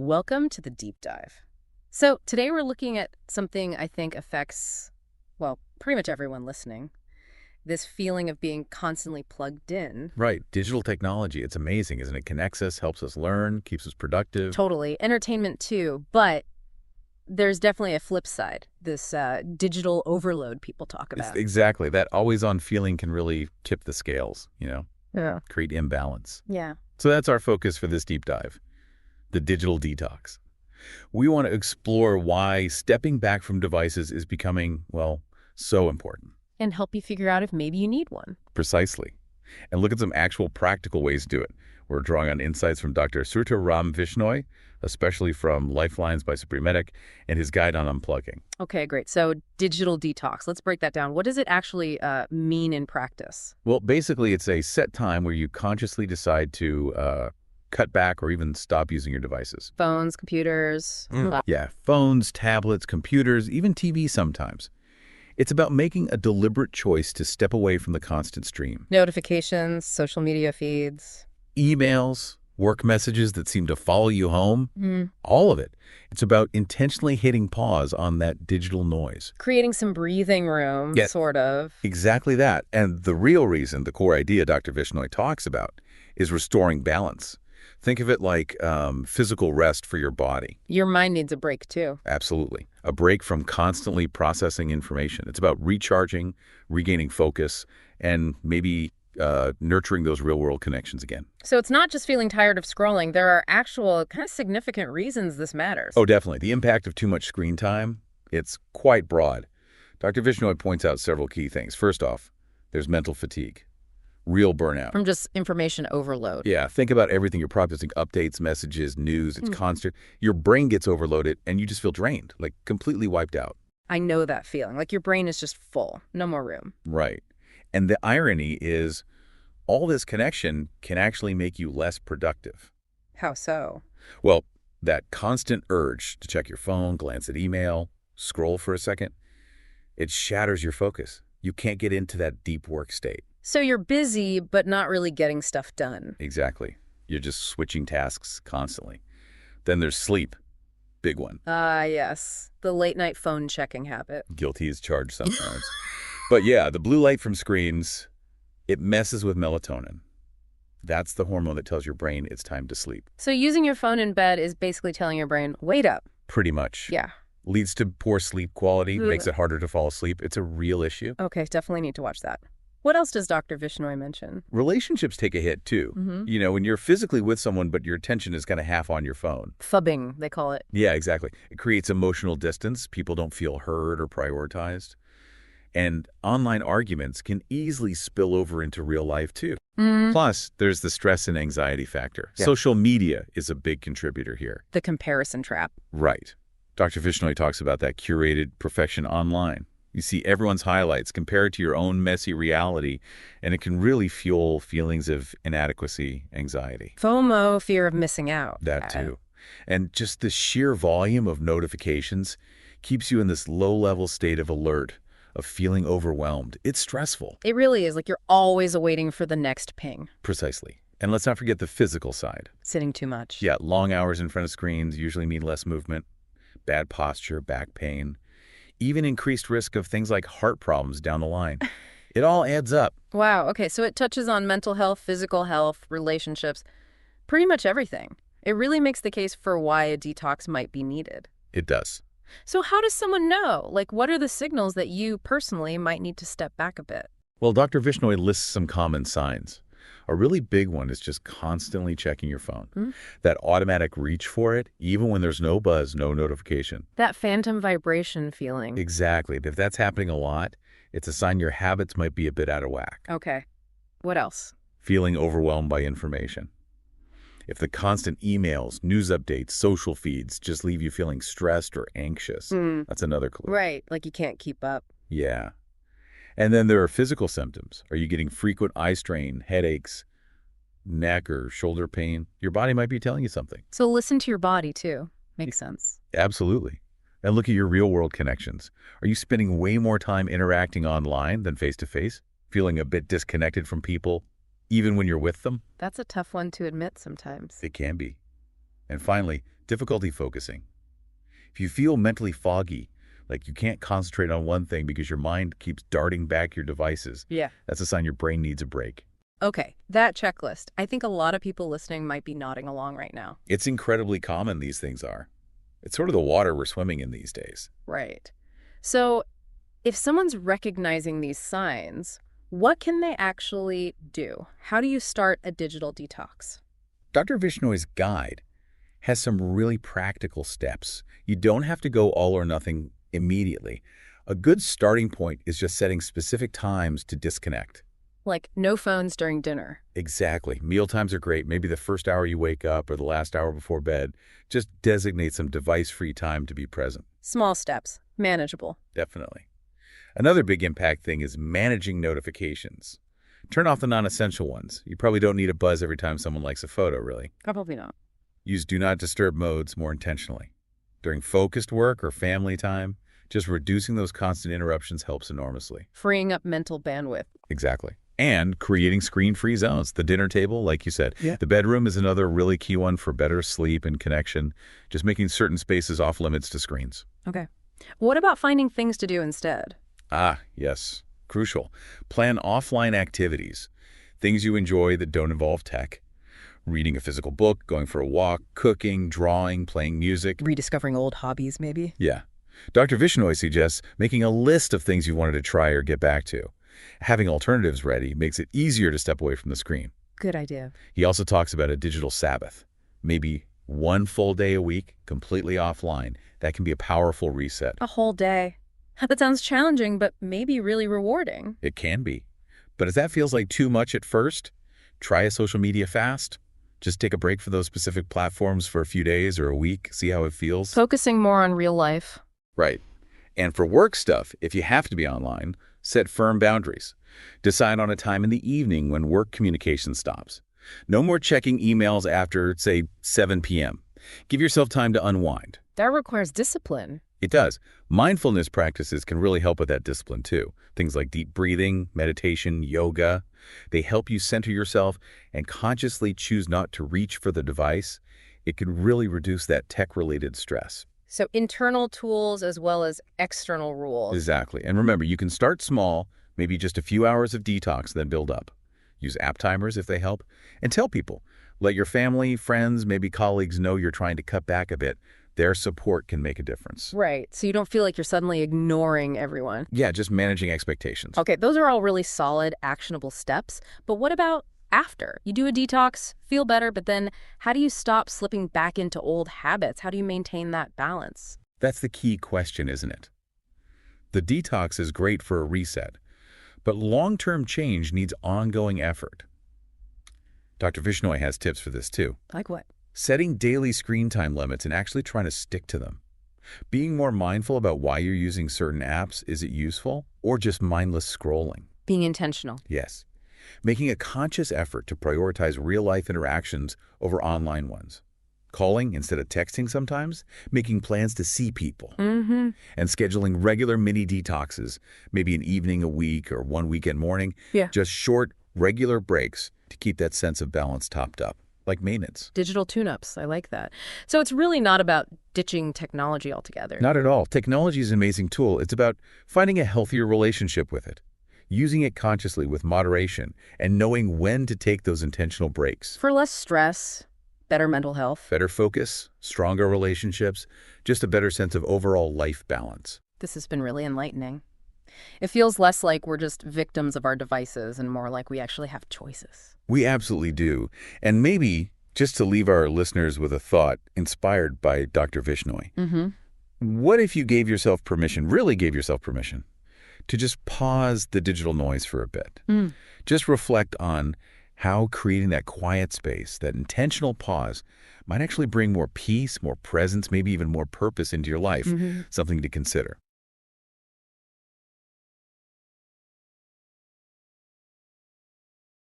Welcome to the deep dive. So today we're looking at something I think affects, well, pretty much everyone listening. This feeling of being constantly plugged in. Right. Digital technology, it's amazing, isn't it? Connects us, helps us learn, keeps us productive. Totally. Entertainment too, but there's definitely a flip side, this digital overload people talk about. Exactly. That always-on feeling can really tip the scales, Yeah. create imbalance. Yeah. So that's our focus for this deep dive, the digital detox. We want to explore why stepping back from devices is becoming, well, so important. And help you figure out if maybe you need one. Precisely. And look at some actual practical ways to do it. We're drawing on insights from Dr. Surta Ram Vishnoi, especially from Lifelines by Supreme Medic and his guide on unplugging. Okay, great. So digital detox, let's break that down. What does it actually mean in practice? Well, basically, it's a set time where you consciously decide to cut back or even stop using your devices. Phones, computers. Yeah, phones, tablets, computers, even TV sometimes. It's about making a deliberate choice to step away from the constant stream. Notifications, social media feeds. Emails, work messages that seem to follow you home, all of it. It's about intentionally hitting pause on that digital noise. Creating some breathing room, Yeah. sort of. Exactly that. And the real reason, the core idea Dr. Vishnoi talks about, is restoring balance. Think of it like physical rest for your body. Your mind needs a break, too. Absolutely. A break from constantly processing information. It's about recharging, regaining focus, and maybe nurturing those real-world connections again. So it's not just feeling tired of scrolling. There are actual kind of significant reasons this matters. Oh, definitely. The impact of too much screen time, it's quite broad. Dr. Vishnoi points out several key things. First off, there's mental fatigue, real burnout. From just information overload. Yeah, think about everything you're processing, updates, messages, news, it's constant. Your brain gets overloaded and you just feel drained, like completely wiped out. I know that feeling. Like your brain is just full. No more room. Right. And the irony is all this connection can actually make you less productive. How so? Well, that constant urge to check your phone, glance at email, scroll for a second, it shatters your focus. You can't get into that deep work state. So you're busy, but not really getting stuff done. Exactly. You're just switching tasks constantly. Then there's sleep. Big one. Ah, yes. The late night phone checking habit. Guilty as charged sometimes. But yeah, the blue light from screens, it messes with melatonin. That's the hormone that tells your brain it's time to sleep. So using your phone in bed is basically telling your brain, wait up. Pretty much. Yeah. Leads to poor sleep quality, Ugh. makes it harder to fall asleep. It's a real issue. Okay, definitely need to watch that. What else does Dr. Vishnoi mention? Relationships take a hit too. When you're physically with someone, but your attention is kind of half on your phone. Phubbing, they call it. Yeah, exactly. It creates emotional distance. People don't feel heard or prioritized. And online arguments can easily spill over into real life too. Plus, there's the stress and anxiety factor. Yeah. Social media is a big contributor here. The comparison trap. Right. Dr. Vishnoi talks about that curated perfection online. You see everyone's highlights compared to your own messy reality, and it can really fuel feelings of inadequacy, anxiety. FOMO, fear of missing out. That too. And just the sheer volume of notifications keeps you in this low-level state of alert, of feeling overwhelmed. It's stressful. It really is. Like you're always waiting for the next ping. Precisely. And let's not forget the physical side. Sitting too much. Yeah, long hours in front of screens usually mean less movement, bad posture, back pain, even increased risk of things like heart problems down the line. It all adds up. Wow. Okay. So it touches on mental health, physical health, relationships, pretty much everything. It really makes the case for why a detox might be needed. It does. So how does someone know? Like, what are the signals that you personally might need to step back a bit? Well, Dr. Vishnoi lists some common signs. A really big one is just constantly checking your phone. That automatic reach for it, even when there's no buzz, no notification. That phantom vibration feeling. Exactly. If that's happening a lot, it's a sign your habits might be a bit out of whack. Okay. What else? Feeling overwhelmed by information. If the constant emails, news updates, social feeds just leave you feeling stressed or anxious, that's another clue. Right. Like you can't keep up. Yeah. And then there are physical symptoms. Are you getting frequent eye strain, headaches, neck or shoulder pain? Your body might be telling you something. So listen to your body, too. Makes sense. Absolutely. And look at your real-world connections. Are you spending way more time interacting online than face-to-face? Feeling a bit disconnected from people, even when you're with them? That's a tough one to admit sometimes. It can be. And finally, difficulty focusing. If you feel mentally foggy, like you can't concentrate on one thing because your mind keeps darting back your devices, Yeah. that's a sign your brain needs a break. Okay, that checklist. I think a lot of people listening might be nodding along right now. It's incredibly common these things are. It's sort of the water we're swimming in these days. Right. So if someone's recognizing these signs, what can they actually do? How do you start a digital detox? Dr. Vishnoi's guide has some really practical steps. You don't have to go all or nothing immediately. A good starting point is just setting specific times to disconnect. Like no phones during dinner. Exactly. Meal times are great. Maybe the first hour you wake up or the last hour before bed. Just designate some device-free time to be present. Small steps. Manageable. Definitely. Another big impact thing is managing notifications. Turn off the non-essential ones. You probably don't need a buzz every time someone likes a photo, really. Probably not. Use do not disturb modes more intentionally. During focused work or family time, just reducing those constant interruptions helps enormously. Freeing up mental bandwidth. Exactly. And creating screen-free zones. The dinner table, like you said. Yeah. The bedroom is another really key one for better sleep and connection. Just making certain spaces off limits to screens. Okay. What about finding things to do instead? Yes. Crucial. Plan offline activities. Things you enjoy that don't involve tech. Reading a physical book, going for a walk, cooking, drawing, playing music. Rediscovering old hobbies, maybe? Yeah. Dr. Vishnoi suggests making a list of things you wanted to try or get back to. Having alternatives ready makes it easier to step away from the screen. Good idea. He also talks about a digital Sabbath. Maybe one full day a week, completely offline. That can be a powerful reset. A whole day. That sounds challenging, but maybe really rewarding. It can be. But if that feels like too much at first, try a social media fast. Just take a break for those specific platforms for a few days or a week, see how it feels. Focusing more on real life. Right. And for work stuff, if you have to be online, set firm boundaries. Decide on a time in the evening when work communication stops. No more checking emails after, say, 7 p.m. Give yourself time to unwind. That requires discipline. It does. Mindfulness practices can really help with that discipline too. Things like deep breathing, meditation, yoga. They help you center yourself and consciously choose not to reach for the device. It can really reduce that tech-related stress. So internal tools as well as external rules. Exactly. And remember, you can start small, maybe just a few hours of detox, then build up. Use app timers if they help. And tell people. Let your family, friends, maybe colleagues know you're trying to cut back a bit. Their support can make a difference. Right. So you don't feel like you're suddenly ignoring everyone. Yeah, just managing expectations. Okay, those are all really solid, actionable steps. But what about after? You do a detox, feel better, but then how do you stop slipping back into old habits? How do you maintain that balance? That's the key question, isn't it? The detox is great for a reset, but long-term change needs ongoing effort. Dr. Vishnoi has tips for this too. Like what? Setting daily screen time limits and actually trying to stick to them. Being more mindful about why you're using certain apps. Is it useful or just mindless scrolling? Being intentional. Yes. Making a conscious effort to prioritize real-life interactions over online ones. Calling instead of texting sometimes. Making plans to see people. Mm-hmm. And scheduling regular mini detoxes, maybe an evening a week or one weekend morning. Yeah. Just short, regular breaks to keep that sense of balance topped up. Like maintenance. Digital tune-ups. I like that. So it's really not about ditching technology altogether. Not at all. Technology is an amazing tool. It's about finding a healthier relationship with it, using it consciously with moderation, and knowing when to take those intentional breaks. For less stress, better mental health. Better focus, stronger relationships, just a better sense of overall life balance. This has been really enlightening. It feels less like we're just victims of our devices and more like we actually have choices. We absolutely do. And maybe, just to leave our listeners with a thought inspired by Dr. Vishnoi, what if you gave yourself permission, really gave yourself permission, to just pause the digital noise for a bit? Just reflect on how creating that quiet space, that intentional pause, might actually bring more peace, more presence, maybe even more purpose into your life, something to consider.